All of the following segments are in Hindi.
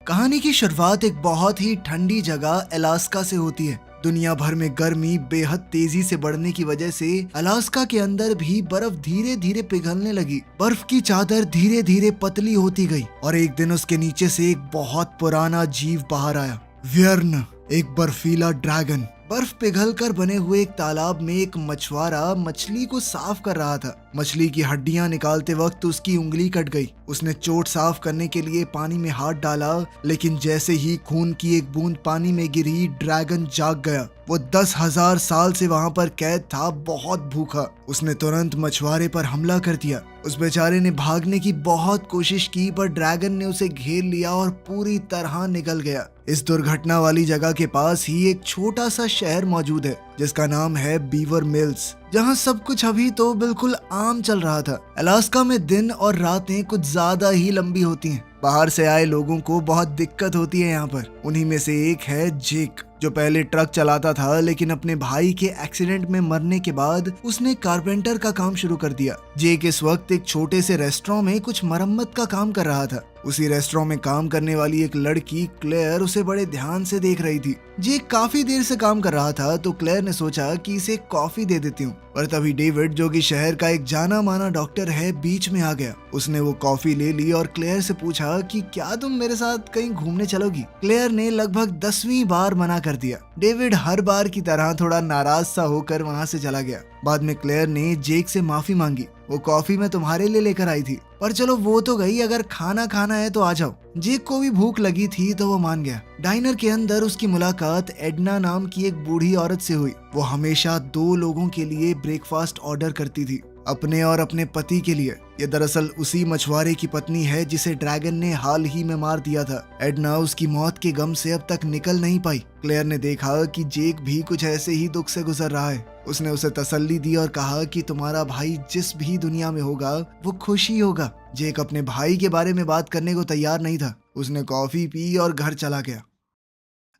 कहानी की शुरुआत एक बहुत ही ठंडी जगह अलास्का से होती है। दुनिया भर में गर्मी बेहद तेजी से बढ़ने की वजह से अलास्का के अंदर भी बर्फ धीरे धीरे पिघलने लगी। बर्फ की चादर धीरे धीरे पतली होती गई और एक दिन उसके नीचे से एक बहुत पुराना जीव बाहर आया। व्यर्न, एक बर्फीला ड्रैगन। बर्फ पिघलकर बने हुए एक तालाब में एक मछुआरा मछली को साफ कर रहा था। मछली की हड्डियां निकालते वक्त उसकी उंगली कट गई। उसने चोट साफ करने के लिए पानी में हाथ डाला, लेकिन जैसे ही खून की एक बूंद पानी में गिरी, ड्रैगन जाग गया। वो 10,000 साल से वहां पर कैद था, बहुत भूखा। उसने तुरंत मछुआरे पर हमला कर दिया। उस बेचारे ने भागने की बहुत कोशिश की, पर ड्रैगन ने उसे घेर लिया और पूरी तरह निकल गया। इस दुर्घटना वाली जगह के पास ही एक छोटा सा शहर मौजूद है जिसका नाम है बीवर मिल्स, जहां सब कुछ अभी तो बिल्कुल आम चल रहा था। अलास्का में दिन और रातें कुछ ज्यादा ही लंबी होती हैं। बाहर से आए लोगों को बहुत दिक्कत होती है यहाँ पर। उन्हीं में से एक है जेक, जो पहले ट्रक चलाता था, लेकिन अपने भाई के एक्सीडेंट में मरने के बाद उसने कारपेंटर का काम शुरू कर दिया। जेक इस वक्त एक छोटे से रेस्टोरेंट में कुछ मरम्मत का काम कर रहा था। उसी रेस्टोरेंट में काम करने वाली एक लड़की क्लेयर उसे बड़े ध्यान से देख रही थी। जेक काफी देर से काम कर रहा था, तो क्लेयर ने सोचा कि इसे कॉफी दे देती हूँ। पर तभी डेविड, जो कि शहर का एक जाना माना डॉक्टर है, बीच में आ गया। उसने वो कॉफी ले ली और क्लेयर से पूछा कि क्या तुम मेरे साथ कहीं घूमने चलोगी। क्लेयर ने लगभग 10वीं बार मना कर दिया। डेविड हर बार की तरह थोड़ा नाराज सा होकर वहाँ से चला गया। बाद में क्लेयर ने जेक से माफी मांगी। वो कॉफी मैं तुम्हारे लिए लेकर आई थी, पर चलो वो तो गई, अगर खाना खाना है तो आ जाओ। जेक को भी भूख लगी थी तो वो मान गया। डाइनर के अंदर उसकी मुलाकात एडना नाम की एक बूढ़ी औरत से हुई। वो हमेशा 2 लोगों के लिए ब्रेकफास्ट ऑर्डर करती थी, अपने और अपने पति के लिए। ये दरअसल उसी मछुआरे की पत्नी है जिसे ड्रैगन ने हाल ही में मार दिया था। एडना उसकी मौत के गम से अब तक निकल नहीं पाई। क्लेयर ने देखा कि जेक भी कुछ ऐसे ही दुख से गुजर रहा है। उसने उसे तसल्ली दी और कहा कि तुम्हारा भाई जिस भी दुनिया में होगा वो खुश ही होगा। जेक अपने भाई के बारे में बात करने को तैयार नहीं था। उसने कॉफी पी और घर चला गया।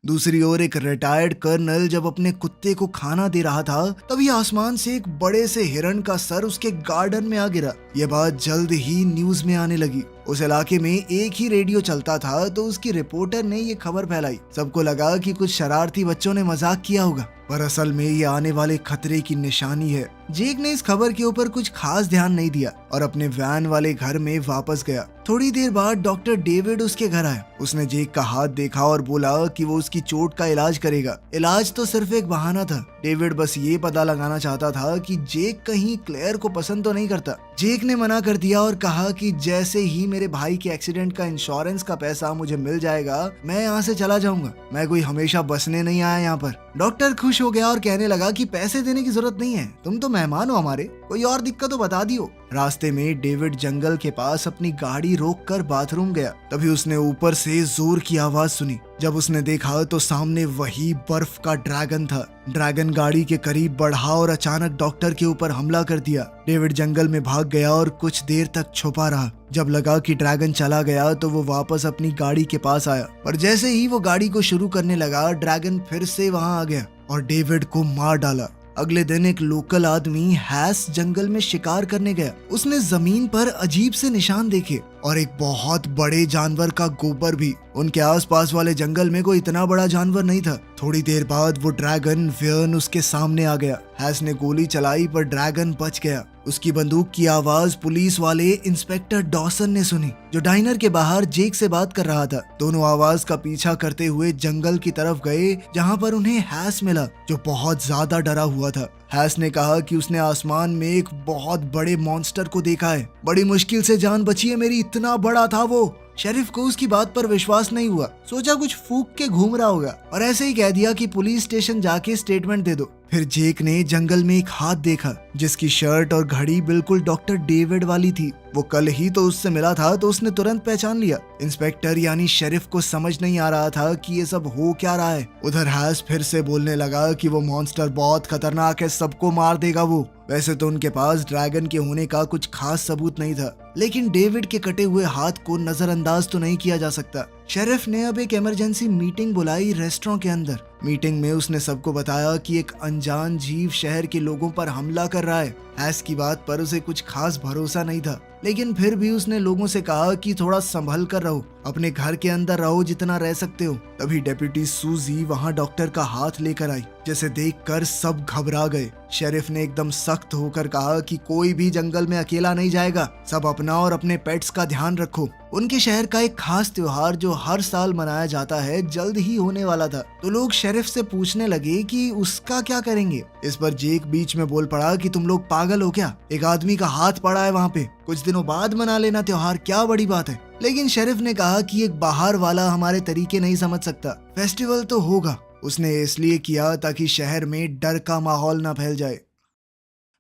दूसरी ओर एक रिटायर्ड कर्नल जब अपने कुत्ते को खाना दे रहा था, तभी आसमान से एक बड़े से हिरण का सर उसके गार्डन में आ गिरा। ये बात जल्द ही न्यूज में आने लगी। उस इलाके में एक ही रेडियो चलता था, तो उसकी रिपोर्टर ने ये खबर फैलाई। सबको लगा कि कुछ शरारती बच्चों ने मजाक किया होगा, पर असल में ये आने वाले खतरे की निशानी है। जेक ने इस खबर के ऊपर कुछ खास ध्यान नहीं दिया और अपने वैन वाले घर में वापस गया। थोड़ी देर बाद डॉक्टर डेविड उसके घर आया। उसने जेक का हाथ देखा और बोला कि वो उसकी चोट का इलाज करेगा। इलाज तो सिर्फ एक बहाना था। डेविड बस ये पता लगाना चाहता था कि जेक कहीं क्लेयर को पसंद तो नहीं करता। जेक ने मना कर दिया और कहा कि जैसे ही मेरे भाई के एक्सीडेंट का इंश्योरेंस का पैसा मुझे मिल जाएगा, मैं यहाँ से चला जाऊंगा। मैं कोई हमेशा बसने नहीं आया यहाँ पर। डॉक्टर खुश हो गया और कहने लगा कि पैसे देने की जरूरत नहीं है, तुम तो मेहमान हो हमारे, कोई और दिक्कत तो बता दियो। रास्ते में डेविड जंगल के पास अपनी गाड़ी रोककर बाथरूम गया। तभी उसने ऊपर से जोर की आवाज सुनी। जब उसने देखा तो सामने वही बर्फ का ड्रैगन था। ड्रैगन गाड़ी के करीब बढ़ा और अचानक डॉक्टर के ऊपर हमला कर दिया। डेविड जंगल में भाग गया और कुछ देर तक छुपा रहा। जब लगा कि ड्रैगन चला गया तो वो वापस अपनी गाड़ी के पास आया, पर जैसे ही वो गाड़ी को शुरू करने लगा, ड्रैगन फिर से वहां आ गया और डेविड को मार डाला। अगले दिन एक लोकल आदमी हैस जंगल में शिकार करने गया। उसने जमीन पर अजीब से निशान देखे और एक बहुत बड़े जानवर का गोबर भी। उनके आसपास वाले जंगल में कोई इतना बड़ा जानवर नहीं था। थोड़ी देर बाद वो ड्रैगन व्यर्न उसके सामने आ गया। हैस ने गोली चलाई पर ड्रैगन बच गया। उसकी बंदूक की आवाज पुलिस वाले इंस्पेक्टर डॉसन ने सुनी, जो डाइनर के बाहर जेक से बात कर रहा था। दोनों आवाज का पीछा करते हुए जंगल की तरफ गए, जहां पर उन्हें हैस मिला, जो बहुत ज्यादा डरा हुआ था। हैस ने कहा कि उसने आसमान में एक बहुत बड़े मॉन्स्टर को देखा है। बड़ी मुश्किल से जान बची है मेरी, इतना बड़ा था वो। शेरिफ को उसकी बात पर विश्वास नहीं हुआ। सोचा कुछ फूंक के घूम रहा होगा और ऐसे ही कह दिया कि पुलिस स्टेशन जाके स्टेटमेंट दे दो। फिर जेक ने जंगल में एक हाथ देखा, जिसकी शर्ट और घड़ी बिल्कुल डॉक्टर डेविड वाली थी। वो कल ही तो उससे मिला था, तो उसने तुरंत पहचान लिया। इंस्पेक्टर यानी शेरिफ को समझ नहीं आ रहा था कि ये सब हो क्या रहा है। उधर हैस फिर से बोलने लगा कि वो मॉन्स्टर बहुत खतरनाक है, सबको मार देगा वो। वैसे तो उनके पास ड्रैगन के होने का कुछ खास सबूत नहीं था, लेकिन डेविड के कटे हुए हाथ को नजरअंदाज तो नहीं किया जा सकता। शेरिफ ने अब एक इमरजेंसी मीटिंग बुलाई रेस्टोरेंट के अंदर। मीटिंग में उसने सबको बताया कि एक अनजान जीव शहर के लोगों पर हमला कर रहा है। हैस की बात पर उसे कुछ खास भरोसा नहीं था, लेकिन फिर भी उसने लोगों से कहा कि थोड़ा संभल कर रहो, अपने घर के अंदर रहो जितना रह सकते हो। तभी डेप्यूटी सूजी वहां डॉक्टर का हाथ लेकर आई, जिसे देखकर सब घबरा गए। शेरिफ ने एकदम सख्त होकर कहा कि कोई भी जंगल में अकेला नहीं जाएगा, सब अपना और अपने पेट्स का ध्यान रखो। उनके शहर का एक खास त्योहार जो हर साल मनाया जाता है जल्द ही होने वाला था, तो लोग शेरिफ से पूछने लगे कि उसका क्या करेंगे। इस पर जेक बीच में बोल पड़ा कि तुम लोग पागल हो क्या, एक आदमी का हाथ पड़ा है वहाँ पे, कुछ दिनों बाद मना लेना त्योहार, क्या बड़ी बात है। लेकिन शेरिफ ने कहा कि एक बाहर वाला हमारे तरीके नहीं समझ सकता, फेस्टिवल तो होगा। उसने इसलिए किया ताकि शहर में डर का माहौल ना फैल जाए।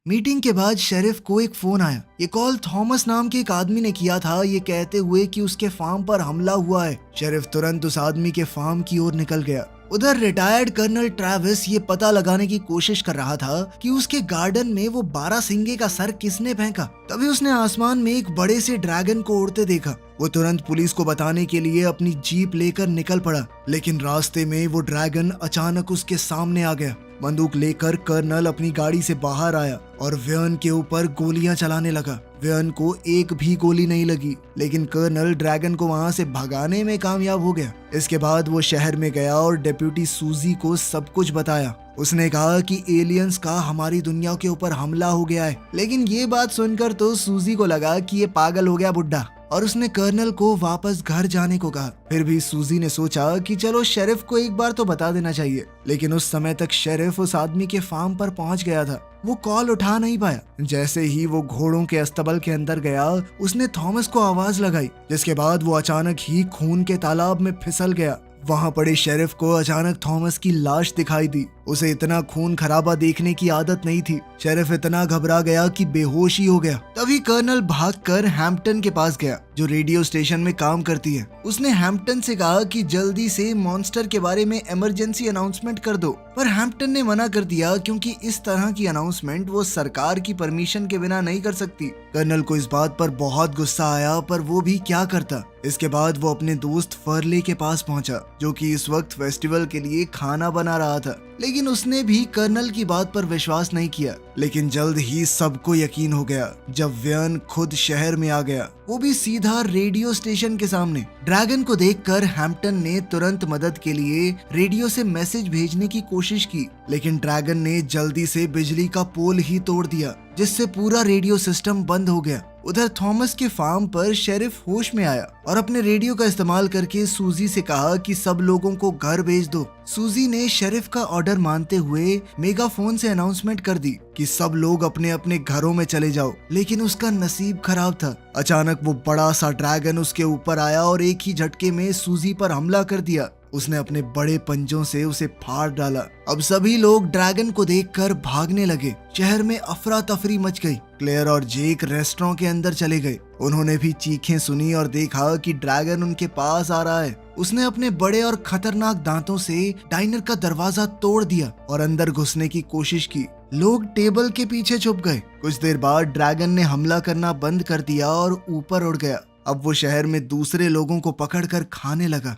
मीटिंग के बाद शेरिफ को एक फोन आया। ये कॉल थॉमस नाम के एक आदमी ने किया था, ये कहते हुए कि उसके फार्म पर हमला हुआ है। शेरिफ तुरंत उस आदमी के फार्म की ओर निकल गया। उधर रिटायर्ड कर्नल ट्रेविस ये पता लगाने की कोशिश कर रहा था कि उसके गार्डन में वो 12 सिंगे का सर किसने फेंका। तभी उसने आसमान में एक बड़े से ड्रैगन को उड़ते देखा। वो तुरंत पुलिस को बताने के लिए अपनी जीप लेकर निकल पड़ा, लेकिन रास्ते में वो ड्रैगन अचानक उसके सामने आ गया। बंदूक लेकर कर्नल अपनी गाड़ी से बाहर आया और व्यान के ऊपर गोलियां चलाने लगा। व्यान को एक भी गोली नहीं लगी, लेकिन कर्नल ड्रैगन को वहां से भगाने में कामयाब हो गया। इसके बाद वो शहर में गया और डेप्यूटी सूजी को सब कुछ बताया। उसने कहा कि एलियंस का हमारी दुनिया के ऊपर हमला हो गया है। लेकिन ये बात सुनकर तो सूजी को लगा कि ये पागल हो गया बुड्ढा, और उसने कर्नल को वापस घर जाने को कहा। फिर भी सूजी ने सोचा कि चलो शेरिफ को एक बार तो बता देना चाहिए, लेकिन उस समय तक शेरिफ उस आदमी के फार्म पर पहुंच गया था। वो कॉल उठा नहीं पाया। जैसे ही वो घोड़ों के अस्तबल के अंदर गया, उसने थॉमस को आवाज लगाई, जिसके बाद वो अचानक ही खून के तालाब में फिसल गया। वहां पड़े शेरिफ को अचानक थॉमस की लाश दिखाई दी। उसे इतना खून खराबा देखने की आदत नहीं थी। शेरिफ इतना घबरा गया कि बेहोश ही हो गया। तभी कर्नल भागकर हैम्पटन के पास गया, जो रेडियो स्टेशन में काम करती है। उसने हैम्पटन से कहा कि जल्दी से मॉन्स्टर के बारे में इमरजेंसी अनाउंसमेंट कर दो, पर हैम्पटन ने मना कर दिया क्योंकि इस तरह की अनाउंसमेंट वो सरकार की परमिशन के बिना नहीं कर सकती। कर्नल को इस बात पर बहुत गुस्सा आया, पर वो भी क्या करता। इसके बाद वो अपने दोस्त फर्ले के पास पहुंचा, जो कि इस वक्त फेस्टिवल के लिए खाना बना रहा था। लेकिन उसने भी कर्नल की बात पर विश्वास नहीं किया। लेकिन जल्द ही सबको यकीन हो गया जब व्यान खुद शहर में आ गया, वो भी सीधा रेडियो स्टेशन के सामने। ड्रैगन को देखकर हैम्पटन ने तुरंत मदद के लिए रेडियो से मैसेज भेजने की कोशिश की, लेकिन ड्रैगन ने जल्दी से बिजली का पोल ही तोड़ दिया, जिससे पूरा रेडियो सिस्टम बंद हो गया। उधर थॉमस के फार्म पर शेरिफ होश में आया और अपने रेडियो का इस्तेमाल करके सूजी से कहा कि सब लोगों को घर भेज दो। सूजी ने शेरिफ का ऑर्डर मानते हुए मेगाफोन से अनाउंसमेंट कर दी कि सब लोग अपने अपने घरों में चले जाओ। लेकिन उसका नसीब खराब था। अचानक वो बड़ा सा ड्रैगन उसके ऊपर आया और एक ही झटके में सूजी पर हमला कर दिया। उसने अपने बड़े पंजों से उसे फाड़ डाला। अब सभी लोग ड्रैगन को देखकर भागने लगे। शहर में अफरा तफरी मच गई। क्लेयर और जेक रेस्टोरेंट के अंदर चले गए। उन्होंने भी चीखें सुनी और देखा कि ड्रैगन उनके पास आ रहा है। उसने अपने बड़े और खतरनाक दांतों से डाइनर का दरवाजा तोड़ दिया और अंदर घुसने की कोशिश की। लोग टेबल के पीछे छुप गए। कुछ देर बाद ड्रैगन ने हमला करना बंद कर दिया और ऊपर उड़ गया। अब वो शहर में दूसरे लोगों को पकड़कर खाने लगा।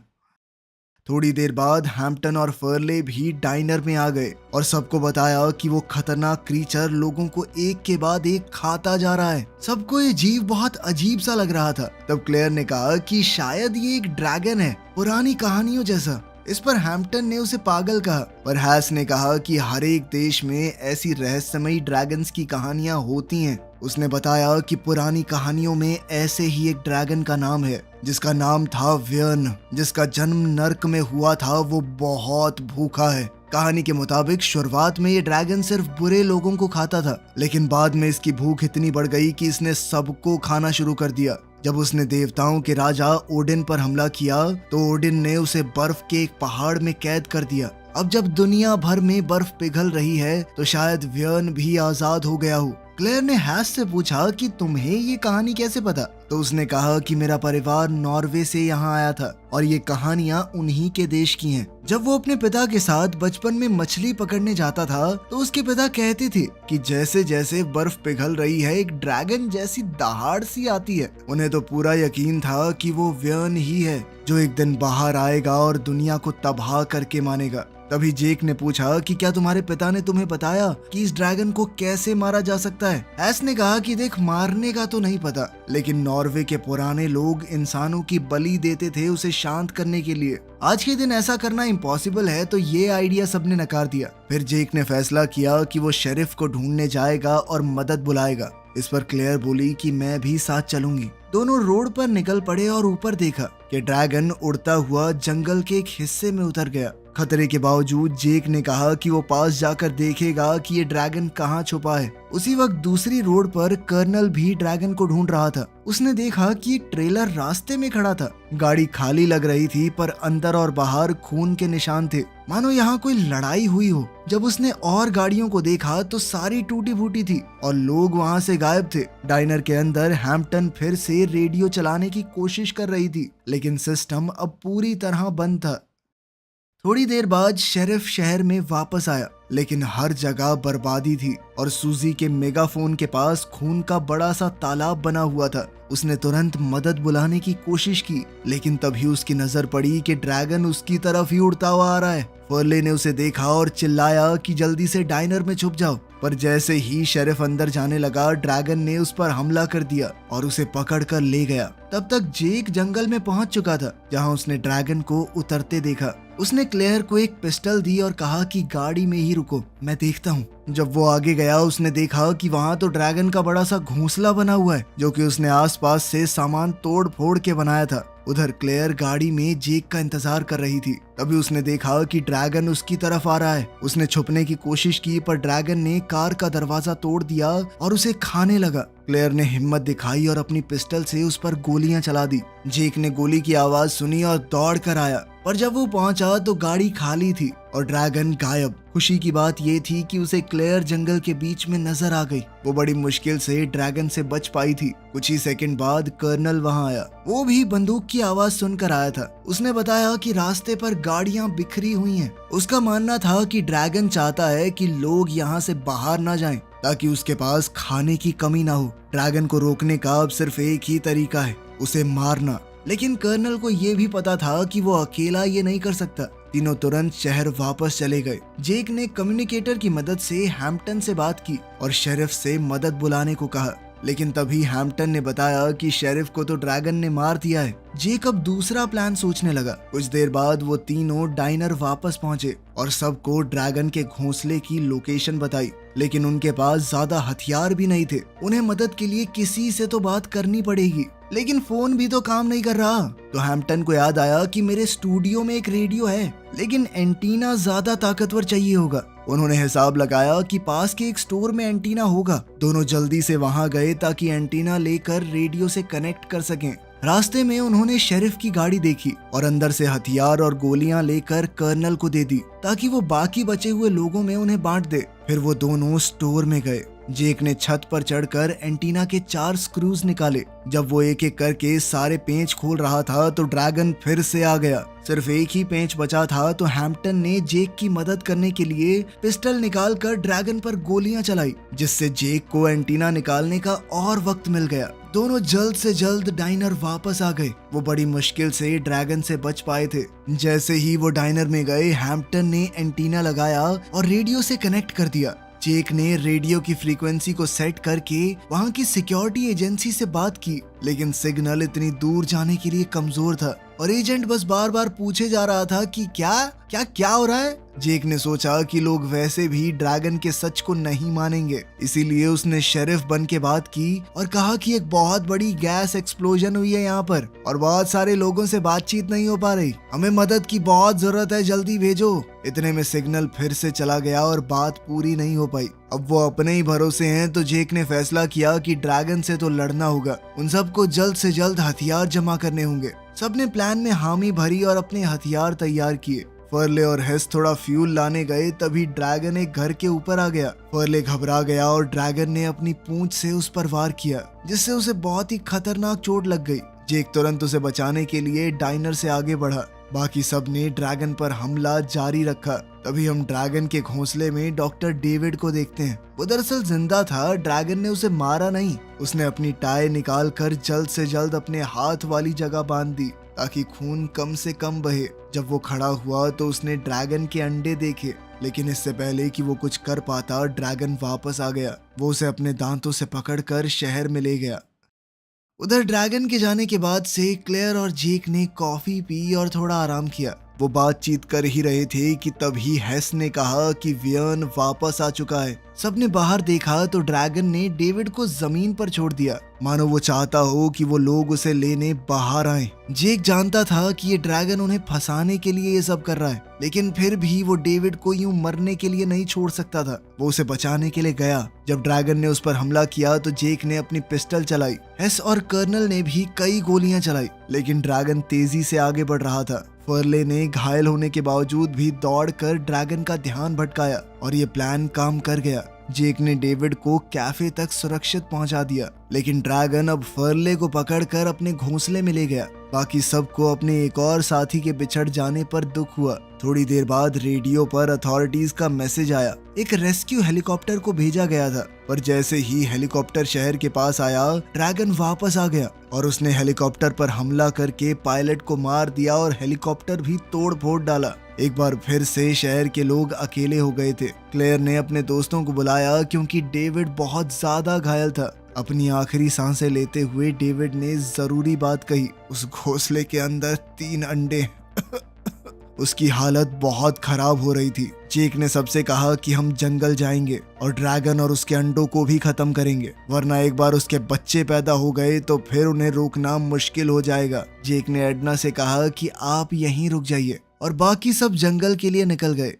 थोड़ी देर बाद हैम्पटन और फर्ले भी डाइनर में आ गए और सबको बताया कि वो खतरनाक क्रीचर लोगों को एक के बाद एक खाता जा रहा है। सबको ये जीव बहुत अजीब सा लग रहा था। तब क्लेयर ने कहा कि शायद ये एक ड्रैगन है, पुरानी कहानियों जैसा। इस पर हैम्पटन ने उसे पागल कहा, पर हैस ने कहा कि हर एक देश में ऐसी रहस्यमयी ड्रैगन्स की कहानियां होती हैं। उसने बताया कि पुरानी कहानियों में ऐसे ही एक ड्रैगन का नाम है, जिसका नाम था व्यर्न, जिसका जन्म नर्क में हुआ था। वो बहुत भूखा है। कहानी के मुताबिक शुरुआत में ये ड्रैगन सिर्फ बुरे लोगों को खाता था, लेकिन बाद में इसकी भूख इतनी बढ़ गई कि इसने सबको खाना शुरू कर दिया। जब उसने देवताओं के राजा ओडिन पर हमला किया तो ओडिन ने उसे बर्फ के एक पहाड़ में कैद कर दिया। अब जब दुनिया भर में बर्फ पिघल रही है तो शायद व्यर्न भी आजाद हो गया हो। क्लेयर ने हैस से पूछा कि तुम्हें ये कहानी कैसे पता? तो उसने कहा कि मेरा परिवार नॉर्वे से यहाँ आया था और ये कहानियाँ उन्हीं के देश की हैं। जब वो अपने पिता के साथ बचपन में मछली पकड़ने जाता था तो उसके पिता कहते थे कि जैसे जैसे बर्फ पिघल रही है एक ड्रैगन जैसी दहाड़ सी आती है। उन्हें तो पूरा यकीन था कि वो व्यन ही है जो एक दिन बाहर आएगा और दुनिया को तबाह करके मानेगा। तभी जेक ने पूछा कि क्या तुम्हारे पिता ने तुम्हें बताया कि इस ड्रैगन को कैसे मारा जा सकता है? एस ने कहा कि देख, मारने का तो नहीं पता, लेकिन नॉर्वे के पुराने लोग इंसानों की बलि देते थे उसे शांत करने के लिए। आज के दिन ऐसा करना इम्पॉसिबल है, तो ये आइडिया सबने नकार दिया। फिर जेक ने फैसला किया कि वो शेरिफ को ढूंढने जाएगा और मदद बुलाएगा। इस पर क्लेयर बोली कि मैं भी साथ चलूंगी। दोनों रोड पर निकल पड़े और ऊपर देखा कि ड्रैगन उड़ता हुआ जंगल के एक हिस्से में उतर गया। खतरे के बावजूद जेक ने कहा कि वो पास जाकर देखेगा कि ये ड्रैगन कहाँ छुपा है। उसी वक्त दूसरी रोड पर कर्नल भी ड्रैगन को ढूंढ रहा था। उसने देखा कि एक ट्रेलर रास्ते में खड़ा था। गाड़ी खाली लग रही थी पर अंदर और बाहर खून के निशान थे, मानो यहाँ कोई लड़ाई हुई हो। जब उसने और गाड़ियों को देखा तो सारी टूटी फूटी थी और लोग वहाँ से गायब थे। डाइनर के अंदर हैम्पटन फिर से रेडियो चलाने की कोशिश कर रही थी, लेकिन सिस्टम अब पूरी तरह बंद था। थोड़ी देर बाद शेरिफ शहर में वापस आया, लेकिन हर जगह बर्बादी थी और सूजी के मेगाफोन के पास खून का बड़ा सा तालाब बना हुआ था। उसने तुरंत मदद बुलाने की कोशिश की, लेकिन तभी उसकी नजर पड़ी कि ड्रैगन उसकी तरफ ही उड़ता हुआ आ रहा है। फर्ले ने उसे देखा और चिल्लाया कि जल्दी से डाइनर में छुप जाओ। पर जैसे ही शेरिफ अंदर जाने लगा, ड्रैगन ने उस पर हमला कर दिया और उसे पकड़कर ले गया। तब तक जेक जंगल में पहुंच चुका था, जहां उसने ड्रैगन को उतरते देखा। उसने क्लेयर को एक पिस्टल दी और कहा कि गाड़ी में ही रुको, मैं देखता हूँ। जब वो आगे गया, उसने देखा कि वहाँ तो ड्रैगन का बड़ा सा घोंसला बना हुआ है, जो कि उसने आसपास से सामान तोड़ फोड़ के बनाया था। उधर क्लेयर गाड़ी में जेक का इंतजार कर रही थी। तभी उसने देखा कि ड्रैगन उसकी तरफ आ रहा है। उसने छुपने की कोशिश की, पर ड्रैगन ने कार का दरवाजा तोड़ दिया और उसे खाने लगा। क्लेयर ने हिम्मत दिखाई और अपनी पिस्टल से उस पर गोलियां चला दी। जेक ने गोली की आवाज सुनी और दौड़ कर आया, पर जब वो पहुंचा तो गाड़ी खाली थी और ड्रैगन गायब। खुशी की बात ये थी कि उसे क्लेयर जंगल के बीच में नजर आ गई। वो बड़ी मुश्किल से ड्रैगन से बच पाई थी। कुछ ही सेकंड बाद कर्नल वहां आया। वो भी बंदूक की आवाज सुनकर आया था। उसने बताया कि रास्ते पर गाड़ियां बिखरी हुई हैं। उसका मानना था कि ड्रैगन चाहता है कि लोग यहाँ से बाहर ना जाएं, ताकि उसके पास खाने की कमी ना हो। ड्रैगन को रोकने का अब सिर्फ एक ही तरीका है, उसे मारना। लेकिन कर्नल को ये भी पता था कि वो अकेला ये नहीं कर सकता। तीनों तुरंत शहर वापस चले गए। जेक ने कम्युनिकेटर की मदद से हैम्पटन से बात की और शेरिफ से मदद बुलाने को कहा, लेकिन तभी हैम्पटन ने बताया कि शेरिफ को तो ड्रैगन ने मार दिया है। जेक अब दूसरा प्लान सोचने लगा। कुछ देर बाद वो तीनों डाइनर वापस पहुंचे और सबको ड्रैगन के घोंसले की लोकेशन बताई, लेकिन उनके पास ज्यादा हथियार भी नहीं थे। उन्हें मदद के लिए किसी से तो बात करनी पड़ेगी, लेकिन फोन भी तो काम नहीं कर रहा। तो हैम्पटन को याद आया कि मेरे स्टूडियो में एक रेडियो है, लेकिन एंटीना ज्यादा ताकतवर चाहिए होगा। उन्होंने हिसाब लगाया कि पास के एक स्टोर में एंटीना होगा। दोनों जल्दी से वहां गए ताकि एंटीना लेकर रेडियो से कनेक्ट कर सकें। रास्ते में उन्होंने शेरिफ की गाड़ी देखी और अंदर से हथियार और गोलियां लेकर कर्नल को दे दी, ताकि वो बाकी बचे हुए लोगों में उन्हें बांट दे। फिर वो दोनों स्टोर में गए। जेक ने छत पर चढ़कर एंटीना के 4 स्क्रूज निकाले। जब वो एक एक करके सारे पेंच खोल रहा था तो ड्रैगन फिर से आ गया। सिर्फ एक ही पेंच बचा था तो हैम्पटन ने जेक की मदद करने के लिए पिस्टल निकालकर ड्रैगन पर गोलियां चलाई, जिससे जेक को एंटीना निकालने का और वक्त मिल गया। दोनों जल्द से जल्द डाइनर वापस आ गए। वो बड़ी मुश्किल से ड्रैगन से बच पाए थे। जैसे ही वो डाइनर में गए, हैम्पटन ने एंटीना लगाया और रेडियो से कनेक्ट कर दिया। जेक ने रेडियो की फ्रीक्वेंसी को सेट करके वहाँ की सिक्योरिटी एजेंसी से बात की, लेकिन सिग्नल इतनी दूर जाने के लिए कमजोर था और एजेंट बस बार बार पूछे जा रहा था कि क्या हो रहा है। जेक ने सोचा कि लोग वैसे भी ड्रैगन के सच को नहीं मानेंगे, इसीलिए उसने शेरिफ बन के बात की और कहा कि एक बहुत बड़ी गैस एक्सप्लोजन हुई है यहाँ पर और बहुत सारे लोगों से बातचीत नहीं हो पा रही। हमें मदद की बहुत जरूरत है, जल्दी भेजो। इतने में सिग्नल फिर से चला गया और बात पूरी नहीं हो पाई। अब वो अपने ही भरोसे हैं, तो जेक ने फैसला किया कि ड्रैगन से तो लड़ना होगा। उन सबको जल्द से जल्द हथियार जमा करने होंगे। सबने प्लान में हामी भरी और अपने हथियार तैयार किए। फर्ले और हेस थोड़ा फ्यूल लाने गए, तभी ड्रैगन एक घर के ऊपर आ गया। फर्ले घबरा गया और ड्रैगन ने अपनी पूंछ से उस पर वार किया, जिससे उसे बहुत ही खतरनाक चोट लग गई। जेक तुरंत उसे बचाने के लिए डाइनर से आगे बढ़ा। बाकी सब ने ड्रैगन पर हमला जारी रखा। तभी हम ड्रैगन के घोंसले में डॉक्टर डेविड को देखते हैं। वो दरअसल जिंदा था, ड्रैगन ने उसे मारा नहीं। उसने अपनी टाई निकाल कर जल्द से जल्द अपने हाथ वाली जगह बांध दी ताकि खून कम से कम बहे। जब वो खड़ा हुआ तो उसने ड्रैगन के अंडे देखे, लेकिन इससे पहले कि वो कुछ कर पाता ड्रैगन वापस आ गया। वो उसे अपने दांतों से पकड़कर शहर में ले गया। उधर ड्रैगन के जाने के बाद से क्लेयर और जेक ने कॉफी पी और थोड़ा आराम किया। वो बातचीत कर ही रहे थे कि तभी हेस ने कहा कि वियर्न वापस आ चुका है। सबने बाहर देखा तो ड्रैगन ने डेविड को जमीन पर छोड़ दिया, मानो वो चाहता हो कि वो लोग उसे लेने बाहर आए। जेक जानता था कि ये ड्रैगन उन्हें फंसाने के लिए ये सब कर रहा है, लेकिन फिर भी वो डेविड को यूं मरने के लिए नहीं छोड़ सकता था। वो उसे बचाने के लिए गया। जब ड्रैगन ने उस पर हमला किया तो जेक ने अपनी पिस्टल चलाई। हेस और कर्नल ने भी कई गोलियां चलाई, लेकिन ड्रैगन तेजी से आगे बढ़ रहा था। फर्ले ने घायल होने के बावजूद भी दौड़कर ड्रैगन का ध्यान भटकाया और ये प्लान काम कर गया। जेक ने डेविड को कैफे तक सुरक्षित पहुंचा दिया, लेकिन ड्रैगन अब फर्ले को पकड़कर अपने घोंसले में ले गया। बाकी सबको अपने एक और साथी के बिछड़ जाने पर दुख हुआ। थोड़ी देर बाद रेडियो पर अथॉरिटीज का मैसेज आया। एक रेस्क्यू हेलीकॉप्टर को भेजा गया था, पर जैसे ही हेलीकॉप्टर शहर के पास आया, ड्रैगन वापस आ गया और उसने हेलीकॉप्टर पर हमला करके पायलट को मार दिया और हेलीकॉप्टर भी तोड़ फोड़ डाला। एक बार फिर से शहर के लोग अकेले हो गए थे। क्लेयर ने अपने दोस्तों को बुलाया क्योंकि डेविड बहुत ज्यादा घायल था। अपनी आखिरी सांसें लेते हुए डेविड ने जरूरी बात कही, उस घोंसले के अंदर 3 अंडे। उसकी हालत बहुत खराब हो रही थी। जेक ने सबसे कहा कि हम जंगल जाएंगे और ड्रैगन और उसके अंडों को भी खत्म करेंगे, वरना एक बार उसके बच्चे पैदा हो गए तो फिर उन्हें रोकना मुश्किल हो जाएगा। जेक ने एडना से कहा कि आप यहीं रुक जाइए और बाकी सब जंगल के लिए निकल गए।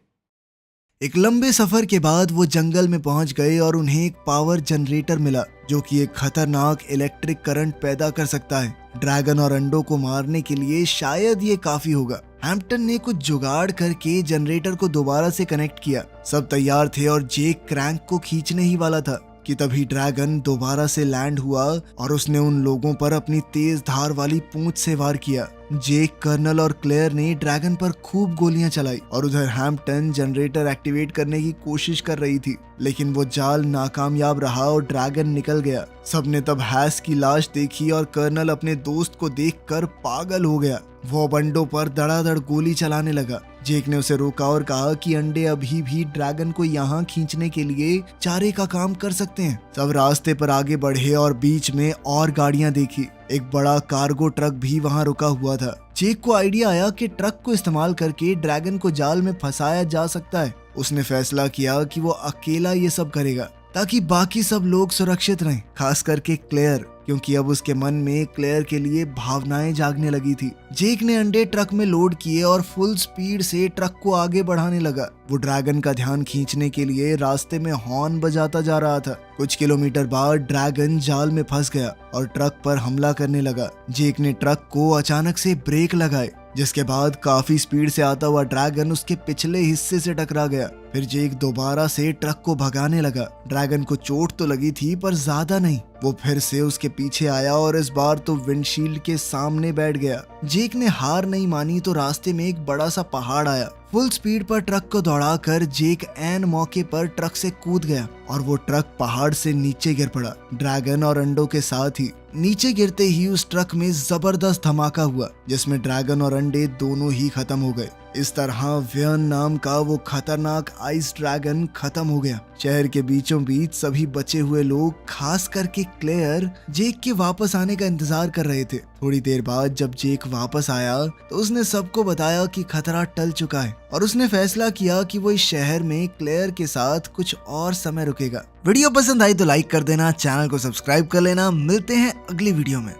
एक लंबे सफर के बाद वो जंगल में पहुंच गए और उन्हें एक पावर जनरेटर मिला जो कि एक खतरनाक इलेक्ट्रिक करंट पैदा कर सकता है। ड्रैगन और अंडों को मारने के लिए शायद ये काफी होगा। हैम्पटन ने कुछ जुगाड़ करके जनरेटर को दोबारा से कनेक्ट किया। सब तैयार थे और जेक क्रैंक को खींचने ही वाला था कि तभी ड्रैगन दोबारा से लैंड हुआ और उसने उन लोगों पर अपनी तेज धार वाली पूंछ से वार किया। जेक, कर्नल और क्लेयर ने ड्रैगन पर खूब गोलियां चलाई और उधर हैम्पटन जनरेटर एक्टिवेट करने की कोशिश कर रही थी, लेकिन वो जाल नाकामयाब रहा और ड्रैगन निकल गया। सबने तब हैस की लाश देखी और कर्नल अपने दोस्त को देखकर पागल हो गया। वो अब अंडों पर धड़ाधड़ गोली चलाने लगा। जेक ने उसे रोका और कहा कि अंडे अभी भी ड्रैगन को यहाँ खींचने के लिए चारे का काम कर सकते हैं। सब रास्ते पर आगे बढ़े और बीच में और गाड़ियां देखी। एक बड़ा कार्गो ट्रक भी वहां रुका हुआ था। जेक को आइडिया आया कि ट्रक को इस्तेमाल करके ड्रैगन को जाल में फंसाया जा सकता है। उसने फैसला किया कि वो अकेला ये सब करेगा ताकि बाकी सब लोग सुरक्षित रहें, खास करके क्लेयर, क्योंकि अब उसके मन में क्लेयर के लिए भावनाएं जागने लगी थी। जेक ने अंडे ट्रक में लोड किए और फुल स्पीड से ट्रक को आगे बढ़ाने लगा। वो ड्रैगन का ध्यान खींचने के लिए रास्ते में हॉर्न बजाता जा रहा था। कुछ किलोमीटर बाद ड्रैगन जाल में फंस गया और ट्रक पर हमला करने लगा। जेक ने ट्रक को अचानक से ब्रेक लगाए, जिसके बाद काफी स्पीड से आता हुआ ड्रैगन उसके पिछले हिस्से से टकरा गया। फिर जेक दोबारा से ट्रक को भगाने लगा। ड्रैगन को चोट तो लगी थी पर ज्यादा नहीं। वो फिर से उसके पीछे आया और इस बार तो विंडशील्ड के सामने बैठ गया। जेक ने हार नहीं मानी तो रास्ते में एक बड़ा सा पहाड़ आया। फुल स्पीड पर ट्रक को दौड़ाकर जेक ऐन मौके पर ट्रक से कूद गया और वो ट्रक पहाड़ से नीचे गिर पड़ा। ड्रैगन और अंडों के साथ ही नीचे गिरते ही उस ट्रक में जबरदस्त धमाका हुआ, जिसमें ड्रैगन और अंडे दोनों ही खत्म हो गए। इस तरह वियर्न नाम का वो खतरनाक आइस ड्रैगन खत्म हो गया। शहर के बीचों बीच सभी बचे हुए लोग, खास करके क्लेयर, जेक के वापस आने का इंतजार कर रहे थे। थोड़ी देर बाद जब जेक वापस आया तो उसने सबको बताया कि खतरा टल चुका है और उसने फैसला किया कि वो इस शहर में क्लेयर के साथ कुछ और समय रुकेगा। वीडियो पसंद आई तो लाइक कर देना, चैनल को सब्सक्राइब कर लेना। मिलते हैं अगली वीडियो में।